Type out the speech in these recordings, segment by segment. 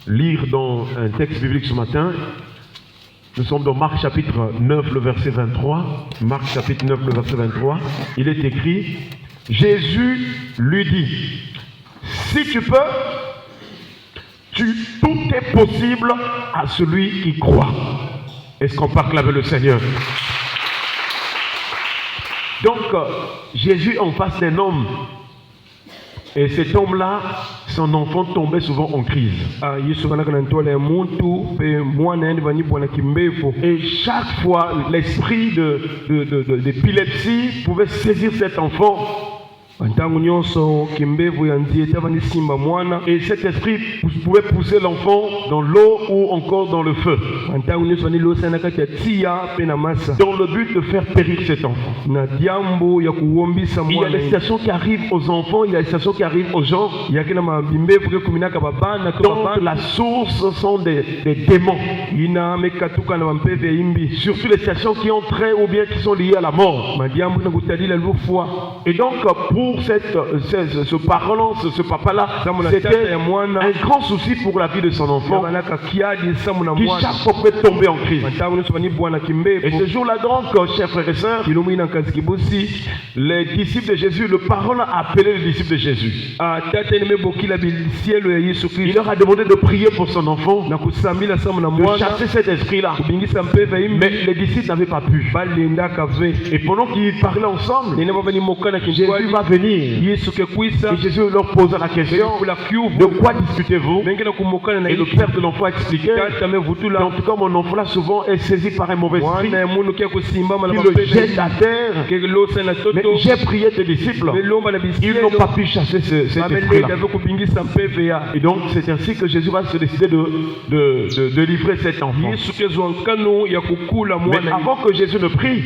lire dans un texte biblique ce matin. Nous sommes dans Marc chapitre 9, le verset 23. Marc chapitre 9, le verset 23. Il est écrit, Jésus lui dit, si tu peux, tout est possible à celui qui croit. Est-ce qu'on parle avec le Seigneur? Donc, Jésus en face d'un homme. Et cet homme-là, son enfant tombait souvent en crise. Et chaque fois, l'esprit d'épilepsie pouvait saisir cet enfant. Et cet esprit pouvait pousser l'enfant dans l'eau ou encore dans le feu, dans le but de faire périr cet enfant. Il y a des situations qui arrivent aux enfants, il y a des situations qui arrivent aux gens. Donc la source sont des démons. Surtout les situations qui ont trait ou bien qui sont liées à la mort. Et donc pour ce parent, ce papa-là, c'était un grand souci pour la vie de son enfant, qui chaque fois pouvait tomber en crise. Et ce jour-là donc, chers frères et sœurs, les disciples de Jésus, le parent a appelé les disciples de Jésus. Il leur a demandé de prier pour son enfant, de chasser cet esprit-là. Mais les disciples n'avaient pas pu. Et pendant qu'ils parlaient ensemble, Jésus va venir. Et Jésus leur posa la question, de quoi discutez-vous? Et le père de l'enfant expliquait, en tout cas mon enfant là souvent est saisi par un mauvais esprit, il le jette à terre. Mais j'ai prié tes disciples, ils n'ont pas pu chasser cet esprit-là. Et donc c'est ainsi que Jésus va se décider de livrer cet enfant. Mais avant que Jésus ne prie,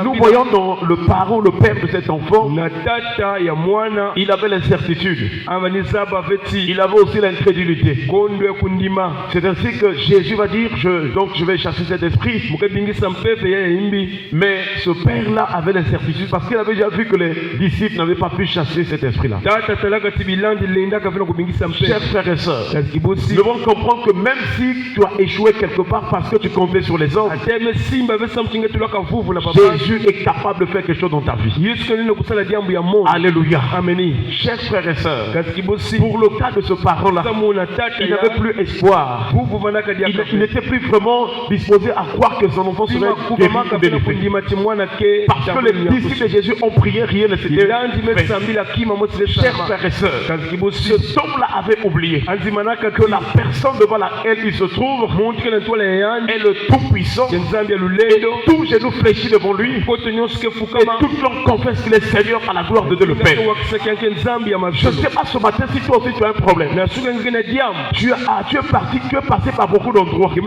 nous voyons dans le parent, le père de cet enfant, il avait l'incertitude. Il avait aussi l'incrédulité. C'est ainsi que Jésus va dire, je vais chasser cet esprit. Mais ce père-là avait l'incertitude parce qu'il avait déjà vu que les disciples n'avaient pas pu chasser cet esprit-là. Chers frères et sœurs, nous devons comprendre que même si tu as échoué quelque part parce que tu comptais sur les hommes, Jésus est capable de faire quelque chose dans ta vie. Alléluia. Amen. Chers frères et sœurs, pour le cas de ce parent-là, il n'avait plus espoir. Il n'était plus vraiment disposé à croire que son enfant serait délivré. Parce que les disciples de Jésus ont prié, rien ne s'était fait. Chers frères et sœurs, cet homme-là avait oublié que la personne devant laquelle il se trouve est le Tout-Puissant. Et tout genou fléchit devant lui. Et toute langue confesse qu'il est Seigneur à la gloire de Dieu le Père. Je ne sais pas ce matin si toi aussi tu as un problème. Tu es passé par beaucoup d'endroits. Tu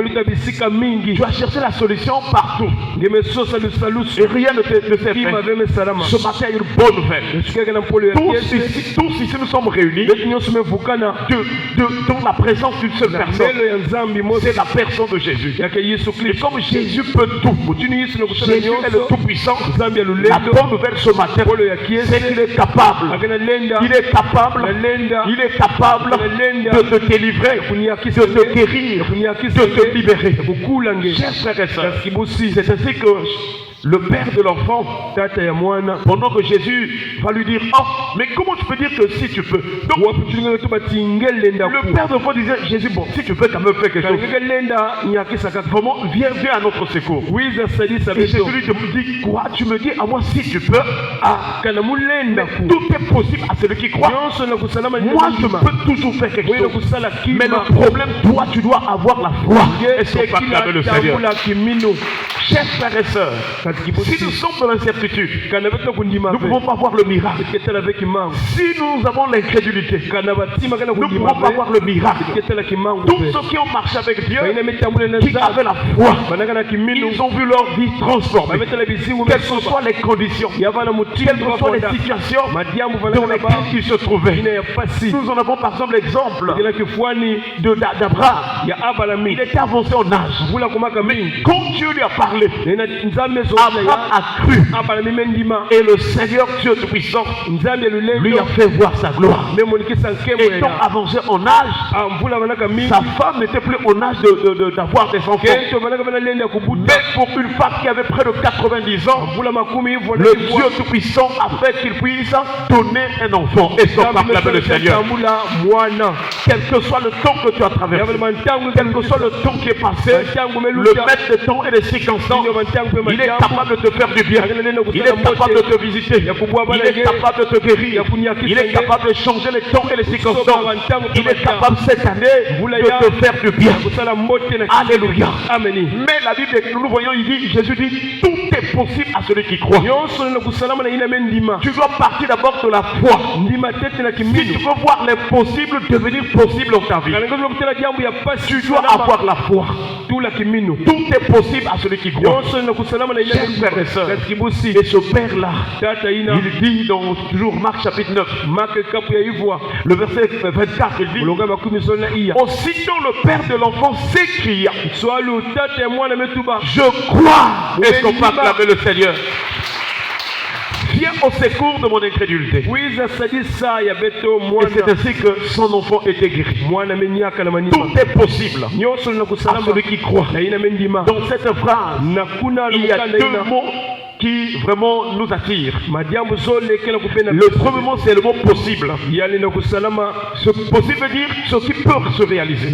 as cherché la solution partout. Et rien ne s'est fait. Ce matin, il y a une bonne nouvelle. Tous ici nous sommes réunis dans la présence d'une seule personne. C'est la personne de Jésus. Et comme Jésus peut tout, Jésus est le Tout-Puissant. La bonne nouvelle ce matin, c'est qu'il est capable. Il est capable de te délivrer, de te guérir, de te libérer. Chers frères et sœurs, c'est ainsi que le père de l'enfant, pendant que Jésus va lui dire, oh, mais comment tu peux dire que si tu peux? Donc, le père de l'enfant disait, Jésus, bon, si tu peux quand même faire quelque chose, vraiment, viens à notre secours. Et Jésus lui dit, quoi? Tu me dis à moi si tu peux? Mais tout est possible à celui qui croit. Moi, je peux toujours faire quelque chose. Mais le problème, toi, tu dois avoir la foi. Est-ce qu'on parle avec le Seigneur? Chers frères et sœurs, si nous sommes dans l'incertitude, nous ne pouvons pas voir le miracle. Si nous avons l'incrédulité, nous ne pouvons pas voir le miracle. Tous ceux qui ont marché avec Dieu, qui avaient la foi, ils ont vu leur vie transformée. Quelles que soient les conditions, quelles que soient les situations dans lesquelles ils se trouvaient. Nous en avons par exemple l'exemple d'Abraham. Il était avancé en âge. Mais quand Dieu lui a parlé, Abraham a cru. Et le Seigneur Dieu Tout-Puissant lui a fait voir sa gloire. Étant avancé en âge, sa femme n'était plus en âge d'avoir des enfants. Mais pour une femme qui avait près de 90 ans, le Dieu Tout-Puissant a fait qu'il puisse donner un enfant. Et son acclamer le Seigneur. Quel que soit le temps que tu as traversé, quel que soit le temps qui est passé, le maître des temps et des circonstances, il est capable de te faire du bien. Il est capable de te visiter. Il est capable de te guérir. Il est capable de changer les temps et les circonstances. Il est capable cette année de te faire du bien. Alléluia. Mais la Bible, nous voyons, Jésus dit, tout est possible à celui qui croit. Tu dois partir d'abord de la foi. Si tu veux voir les possibles devenir possibles dans ta vie, tu dois avoir la foi. Tout est possible à celui qui croit. Chers frères et sœurs, et ce père-là, il dit dans toujours Marc chapitre 9, le verset 24, il dit, aussitôt le père de l'enfant s'écria, je crois, et son père acclamait le Seigneur. Viens au secours de mon incrédulité. Et c'est ainsi que son enfant était guéri. Tout est possible à celui qui croit. Dans cette phrase, il y a deux mots qui vraiment nous attirent. Le premier mot, c'est le mot possible. Ce possible veut dire ce qui peut se réaliser,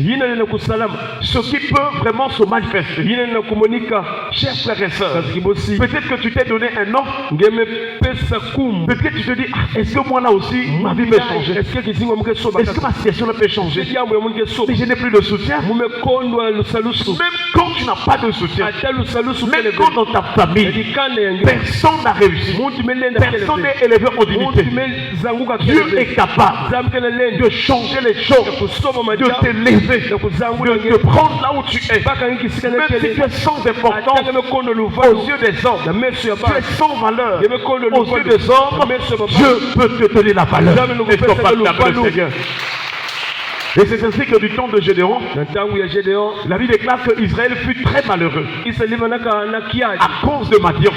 ce qui peut vraiment se manifester. Chers frères et sœurs, peut-être que tu t'es donné un nom. Peut-être que tu te dis, est-ce que moi là aussi ma vie peut changer? Est-ce que ma situation peut changer? Mais je n'ai plus de soutien. Même quand tu n'as pas de soutien, même quand dans ta famille personne n'a réussi, personne n'est élevé en dignité, Dieu est capable de changer les choses, de t'élever, de te prendre là où tu es. Même si tu es sans importance aux yeux des hommes, tu es sans valeur aux yeux des hommes, Dieu peut te donner la valeur. Et ton père le Seigneur. Et c'est ainsi que du temps de Gédéon, la Bible déclare qu'Israël fut très malheureux à cause de Madian.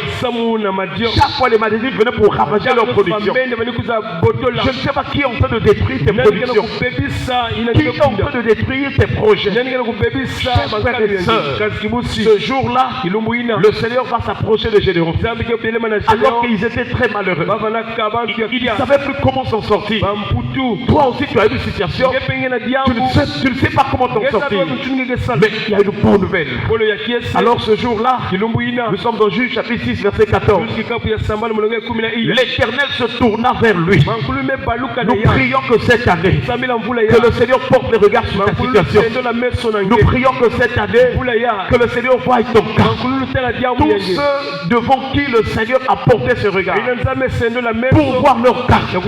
Chaque fois les Madianites venaient pour ravager leur production. Je ne sais pas qui est en train de détruire tes productions, qui est en train de détruire tes projets. Chers frères et sœurs, ce jour-là, le Seigneur va s'approcher de Gédéon. Alors qu'ils étaient très malheureux, ils ne savaient plus comment s'en sortir. Toi aussi tu as eu une situation, tu ne sais pas comment t'en sortir. Mais il y a une bonne nouvelle. Alors ce jour-là, nous sommes dans Juge chapitre 6 verset 14. L'Éternel se tourna vers lui. Nous prions que cette année, que le Seigneur porte les regards sur ta situation. Nous prions que cette année, que le Seigneur voie ton cas. Tous ceux devant qui le Seigneur a porté ses regards pour voir leur cas, il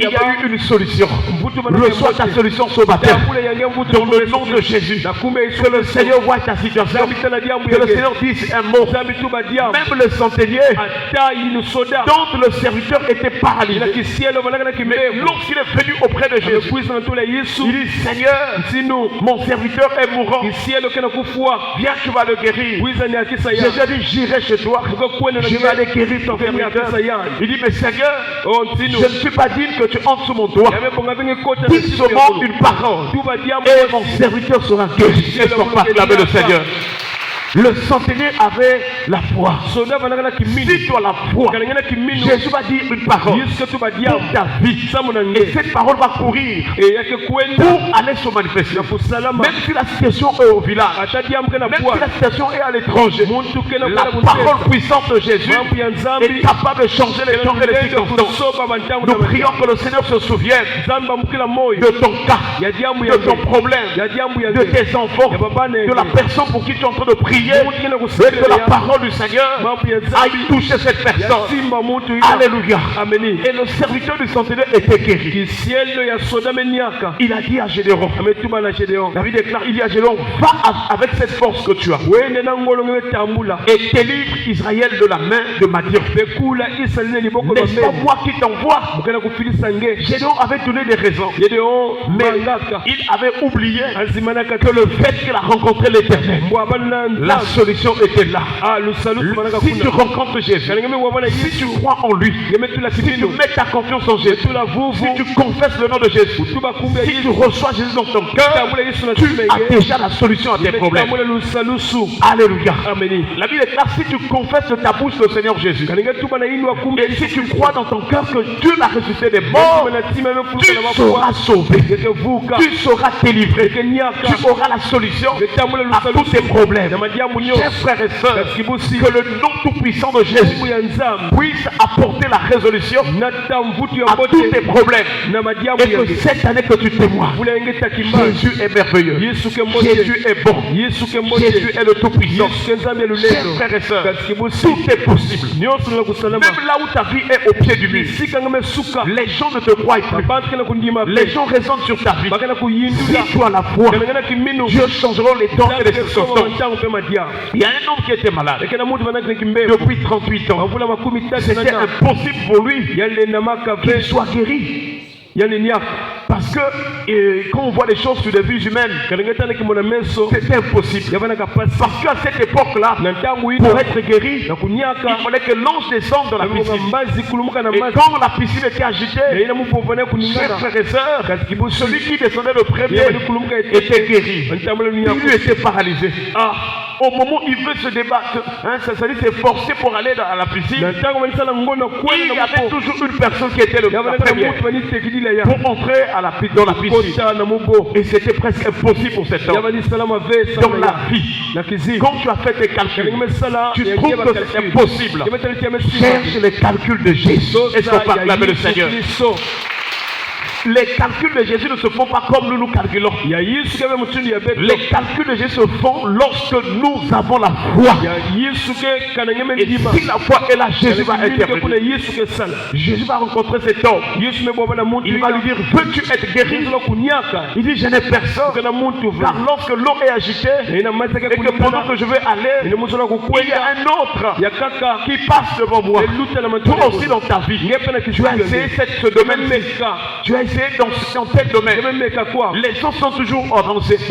y a eu une solution. Reçois ta solution ce matin dans le nom de Jésus. Que le Seigneur voie ta situation, que le Seigneur dise un mot. Même le centenier dont le serviteur était paralysé, mais lorsqu'il est venu auprès de Jésus, il dit, Seigneur, mon serviteur est mourant, viens, tu vas le guérir. Jésus a dit, j'irai chez toi, je vais aller guérir ton serviteur. Il dit, mais Seigneur, je ne suis pas digne que tu entres sous mon doigt. Dis seulement une parole et mon serviteur sera guéri. Et son pas acclamer le Seigneur. Le centenier avait la foi. Si tu as la foi, Jésus va dire une parole pour ta vie. Et cette parole va courir pour aller se manifester. Même si la situation est au village, même si la situation est à l'étranger, la parole puissante de Jésus est capable de changer les temps et les circonstances. Nous prions que le Seigneur se souvienne de ton cas, de ton problème, de tes enfants, de la personne pour qui tu es en train de prier. Et que la parole du Seigneur aille toucher cette personne. Alléluia. Et le serviteur du centenaire était guéri. Il a dit à Gédéon, David déclare, il dit à Gédéon, va avec cette force que tu as et délivre Israël de la main de Madian. N'est-ce pas moi qui t'envoie? Gédéon avait donné des raisons, mais il avait oublié que le fait qu'il a rencontré l'Éternel, la La solution était là. Si tu rencontres Jésus, si tu crois en lui, si tu mets ta confiance en Jésus, si tu confesses le nom de Jésus, si tu reçois Jésus dans ton cœur, tu as déjà la solution à tes problèmes. Alléluia. La Bible est là, si tu confesses de ta bouche le Seigneur Jésus, et si tu crois dans ton cœur que Dieu l'a ressuscité des morts, tu seras sauvé, tu seras délivré, tu auras la solution à tous tes problèmes. Chers frères et sœurs, que le nom tout-puissant de Jésus puisse apporter la résolution à tous tes problèmes, et que cette année que tu témoignes, Jésus est merveilleux, Jésus est bon, Jésus est le tout-puissant. Chers frères et sœurs, tout est possible. Même là où ta vie est au pied du mur, les gens ne te croient pas, les gens raisonnent sur ta vie. Si tu as la foi, Dieu changera les temps et les circonstances. Il y a un homme qui était malade depuis 38 ans. C'était impossible pour lui qu'il soit guéri. Parce que quand on voit les choses sur des vues humaines, c'était impossible. Parce qu'à cette époque-là, pour être guéri, il fallait que l'ange descende dans la piscine. Et quand la piscine était agitée, chers frères et sœurs, celui qui descendait le premier était guéri. Il lui était paralysé. Au moment où il veut se débattre, ça dit c'est forcé pour aller à la piscine. Il y avait toujours une personne qui était la première pour entrer dans la piscine. Et c'était presque impossible pour cet homme. Dans la vie, quand tu as fait tes calculs, tu trouves que c'est impossible. Cherche les calculs de Jésus et son acclamer le Seigneur. Les calculs de Jésus ne se font pas comme nous calculons. Les calculs de Jésus se font lorsque nous avons la foi. Et si la foi est là, Jésus va intervenir. Jésus va rencontrer cet homme. Il va lui dire, veux-tu être guéri? Il dit, je n'ai personne. Car lorsque l'eau est agitée et que pendant que je vais aller, il y a un autre qui passe devant moi. Toi aussi dans ta vie, tu as essayé ce domaine. Tu as essayé dans tel domaine. Les autres sont toujours en avancée. Les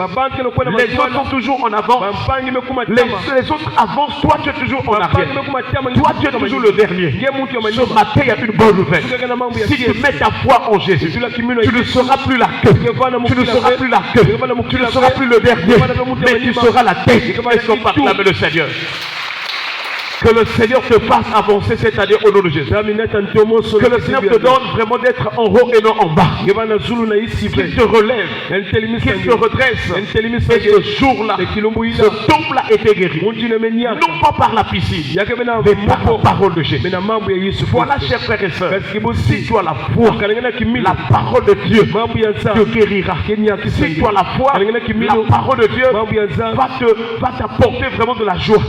autres sont toujours en avant. Les autres avancent. Toi, tu es toujours en arrière. Toi, tu es toujours le dernier. Ce matin, il y a une bonne nouvelle. Si tu mets ta foi en Jésus, tu ne seras plus la queue. Tu ne seras plus la queue. Tu ne seras plus le dernier. Mais tu seras la tête. Et son acclamer le Seigneur. Que le Seigneur te fasse avancer cette année au nom de Jésus. Que le Seigneur te donne vraiment d'être en haut et non en bas. Qu'il te relève, qu'il te redresse. Et ce jour-là, ce tombe-là était guéri. Non pas par la piscine, mais par la parole de Jésus. Voilà, chers frères et sœurs, si tu as la foi, la parole de Dieu te guérira. Si tu as la foi, la parole de Dieu va t'apporter vraiment de la joie.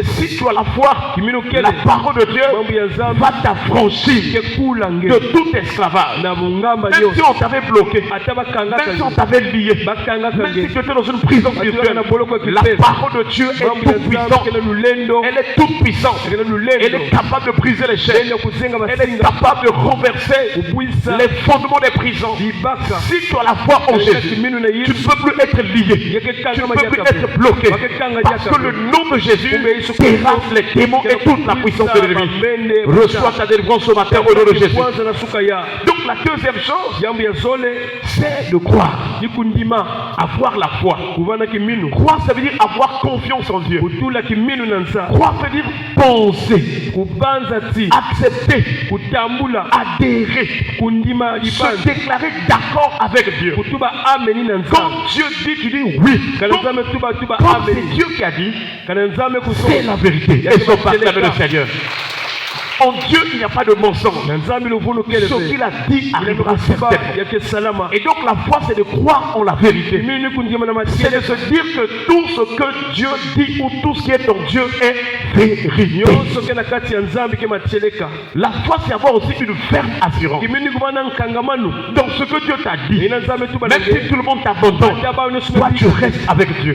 Si tu as la foi, la parole de Dieu va t'affranchir de tout esclavage. Même si on t'avait bloqué, même si on t'avait lié, même si tu étais dans une prison spirituelle, la parole de Dieu est toute puissante. Elle est toute puissante. Elle est capable de briser les chaînes. Elle est capable de renverser les fondements des prisons. Si tu as la foi en Jésus, tu ne peux plus être lié. Tu ne peux plus être bloqué. Parce que le nom de Jésus terrasse les démons et toute la puissance de l'ennemi. Reçois ta délivrance ce matin au nom de Jésus. Donc la deuxième chose, c'est de croire. Avoir la foi. Croire, ça veut dire avoir confiance en Dieu. Croire veut dire penser, accepter, adhérer, se déclarer d'accord avec Dieu. Quand Dieu dit, tu dis oui. Quand c'est Dieu qui a dit, c'est la vérité. Et son partenaire le Seigneur. En Dieu, il n'y a pas de mensonge. Ce qu'il a dit arrivera certainement. Et donc la foi, c'est de croire en la vérité. C'est de se dire que tout ce que Dieu dit ou tout ce qui est en Dieu est vérité. La foi, c'est avoir aussi une ferme assurance dans ce que Dieu t'a dit. Même si tout le monde t'abandonne, toi tu restes avec Dieu.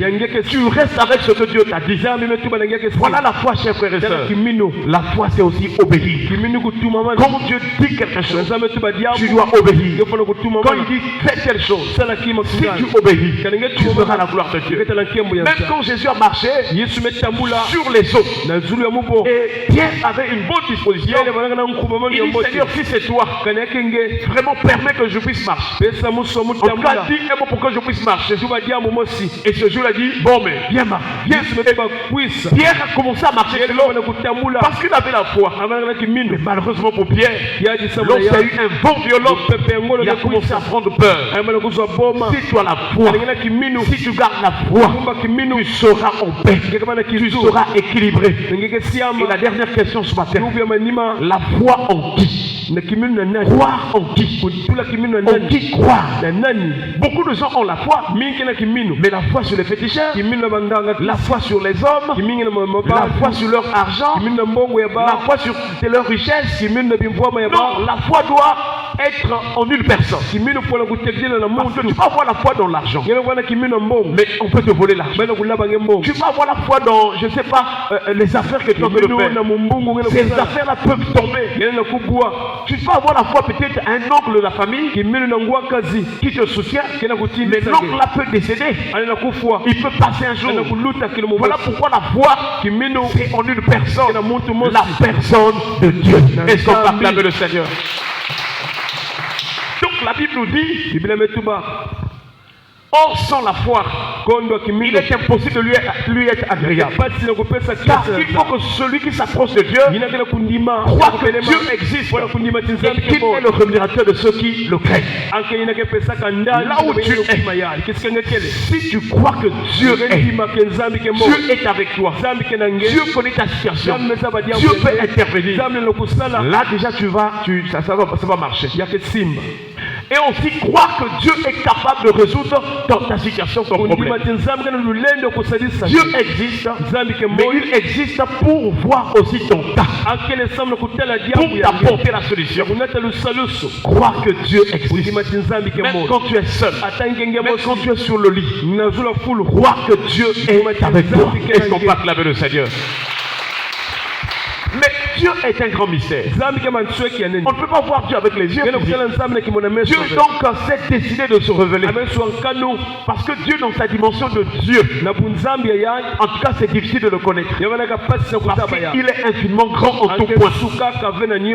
Tu restes avec ce que Dieu t'a dit. Voilà la foi, chers frères et sœurs. La foi, c'est aussi obéir. obéir. Quand Dieu dit quelque chose, tu dois obéir. Quand il dit fais telle chose, si tu obéis, tu verras la gloire de Dieu. Même quand Jésus a marché sur les eaux, et Pierre avait une bonne disposition, il dit Seigneur, si c'est toi, vraiment permets que je puisse marcher. En tout cas, dis un mot pour que je puisse marcher. Et ce jour, il a dit bon, mais viens marcher. Pierre a commencé à marcher parce qu'il avait la foi. Mais malheureusement pour Pierre, lorsqu'il y a eu un vent violent, il a commencé à prendre peur. Si tu as la foi, si tu gardes la foi, tu seras en paix, tu seras équilibré. Et la dernière question ce matin, la foi en qui? Croire en qui? En qui croire? Beaucoup de gens ont la foi, mais la foi sur les féticheurs, la foi sur les hommes, la foi sur leur argent, la foi sur leur richesse. Non, la foi doit être en une personne. Parce que tu peux avoir la foi dans l'argent, mais on peut te voler l'argent. Tu peux avoir la foi dans, je ne sais pas, les affaires que tu as de faire. Ces affaires-là peuvent tomber. Tu peux avoir la foi peut-être à un oncle de la famille qui te soutient, mais l'oncle-là peut décéder. Il peut passer un jour. Voilà pourquoi la foi, c'est en une personne, la personne de Dieu. Est-ce qu'on va acclamer le Seigneur? Donc la Bible nous dit, or sans la foi, il est impossible de lui être agréable. Car il faut que celui qui s'approche de Dieu croit que Dieu existe et qu'il est le rémunérateur de ceux qui le craignent. Là où tu es, si tu crois que Dieu est avec toi, Dieu connaît ta situation, Dieu peut intervenir, là déjà ça va marcher. Et aussi croire que Dieu est capable de résoudre dans ta situation, ton problème. Dieu existe, mais il existe pour voir aussi ton cas, pour t'apporter la solution. Croire que Dieu existe, même quand tu es seul, même quand tu es sur le lit, croire que Dieu est avec toi. Est-ce qu'on peut acclamer le Seigneur? Mais Dieu est un grand mystère. On ne peut pas voir Dieu avec les yeux. Dieu donc s'est décidé de se révéler. Parce que Dieu, dans sa dimension de Dieu, en tout cas c'est difficile de le connaître. Parce qu'il est infiniment grand en tout point.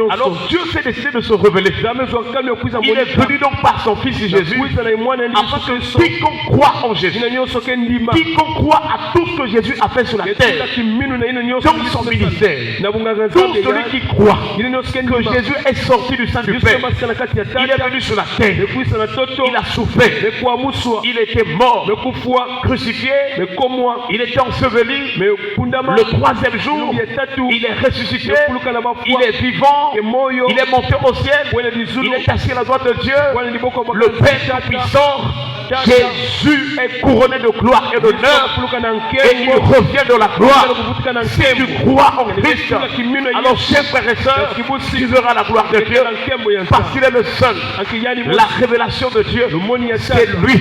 Alors Dieu s'est décidé de se révéler. Il est venu donc par son Fils Jésus, afin que quiconque croit en Jésus, quiconque croit à tout ce que Jésus a fait sur la terre, dans son ministère, tout celui qui croit que Jésus est sorti du sein du Père, il est venu sur la terre, il a souffert, il était mort, crucifié, il était enseveli, le troisième jour, il est ressuscité, il est vivant, il est monté au ciel, il est assis à la droite de Dieu, le Père puissant. Jésus est couronné de gloire et d'honneur et il revient de la gloire. Si tu crois en Christ, alors chers frères et sœurs, tu verras la gloire de Dieu parce qu'il est le seul. La révélation de Dieu, c'est lui.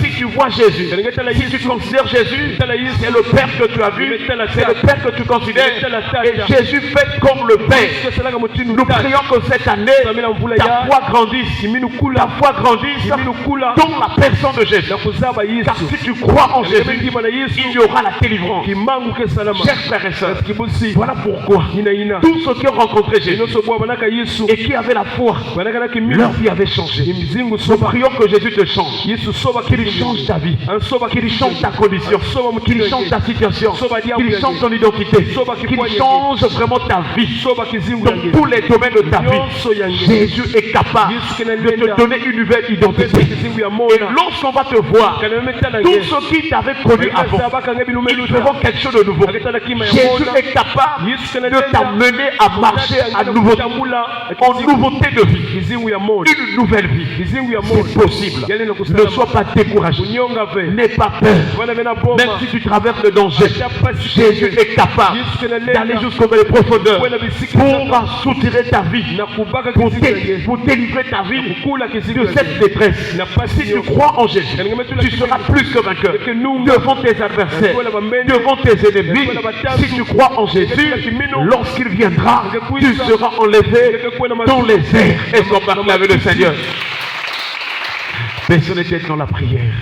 Si tu vois Jésus, si tu considères Jésus, c'est le Père que tu as vu, c'est le Père que tu considères, et Jésus fait comme le Père. Nous prions que cette année, ta foi grandisse, ta foi grandisse dans la personne de Jésus. Car si tu crois en Jésus, il y aura la délivrance. Chers frères et sœurs, voilà pourquoi tous ceux qui ont rencontré Jésus et qui avaient la foi, leur vie avait changé. Nous prions que Jésus te change, qu'il change ta vie, qu'il change ta condition, qu'il change ta situation, qu'il change ton identité, qu'il change vraiment ta vie dans tous les domaines de ta vie. Jésus est capable de te donner une nouvelle identité. Et lorsqu'on va te voir, tous ceux qui t'avaient connu avant, ils feront quelque chose de nouveau. Jésus est capable de t'amener à marcher en nouveauté de vie, une nouvelle vie. C'est possible. Ne sois pas découragé, n'aie pas peur. Même si tu traverses le danger, Jésus est capable d'aller jusqu'aux profondeurs pour soutirer ta vie, pour délivrer ta vie de cette détresse. Si tu crois crois en Jésus, tu seras plus que vainqueur devant tes adversaires, devant tes ennemis. Si tu crois en Jésus, lorsqu'il viendra, tu seras enlevé dans les airs et combattre avec le Seigneur. Baissons les têtes dans la prière.